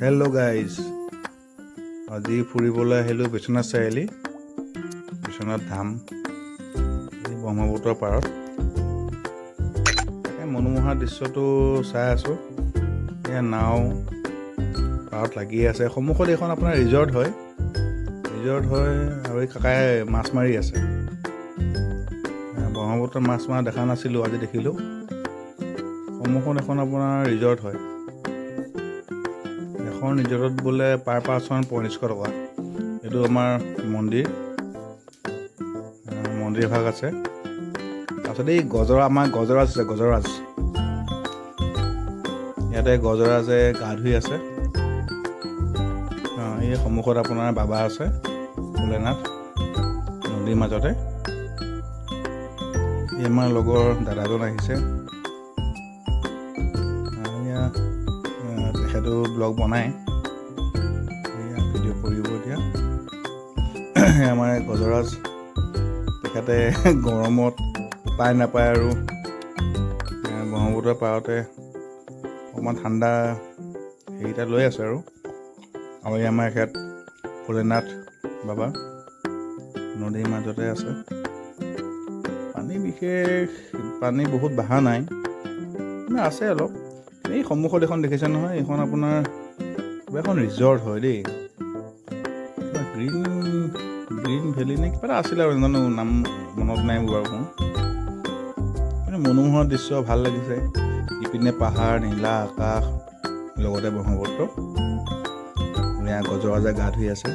Hello' guys, আজি ফুৰিবলৈ আহিলোঁ বিশ্বনাথ চাৰিআলি, বিশ্বনাথ ধাম, এই ব্ৰহ্মপুত্ৰৰ পাৰত। এই মনোমোহা দৃশ্যটো চাই আছোঁ। এয়া নাও পাৰত লাগি আছে। সন্মুখত এইখন আপোনাৰ ৰিজৰ্ট হয় আৰু এই কাকাই মাছ মাৰি আছে। ব্ৰহ্মপুত্ৰত মাছ মৰা দেখা নাছিলোঁ, আজি দেখিলোঁ। সন্মুখত এখন আপোনাৰ ৰিজৰ্ট হয়। এখন ৰিজৰ্টত বোলে পাৰ পাৰ্চন 2500 টকা। এইটো আমাৰ মন্দিৰ ভাগ আছে। তাৰপিছত এই আমাৰ গজৰাজ আছে, গজৰাজ। ইয়াতে গজৰাজে গা ধুই আছে। এই সন্মুখত আপোনাৰ বাবা আছে, ভোলেনাথ, নদীৰ মাজতে। এই আমাৰ লগৰ দাদাজন আহিছে। তেখেতো ব্লগ বনায়, ভিডিঅ' কৰিব এতিয়া। আমাৰ গজৰাজ, তেখেতে গৰমত উপায় নাপায় আৰু ব্ৰহ্মপুত্ৰৰ পাৰতে অকণমান ঠাণ্ডা হেৰিটা লৈ আছে আৰু এই আমাৰ এখেত ভোলেনাথ বাবা নদীৰ মাজতে আছে। পানী বহুত বাহা নাই, আছে অলপ। এই সন্মুখত এখন দেখিছে নহয়, এইখন আপোনাৰ কিবা এখন ৰিজৰ্ট হয় দেই। গ্ৰীণ ভেলী নে কিবা এটা আছিলে আৰু জানো, নাম মনত নাই বাৰু মোৰ। কিন্তু মনোমোহা দৃশ্য ভাল লাগিছে। ইপিনে পাহাৰ, নীলা আকাশ, লগতে ব্ৰহ্মপুত্ৰ। গজৰাজে গা ধুই আছে।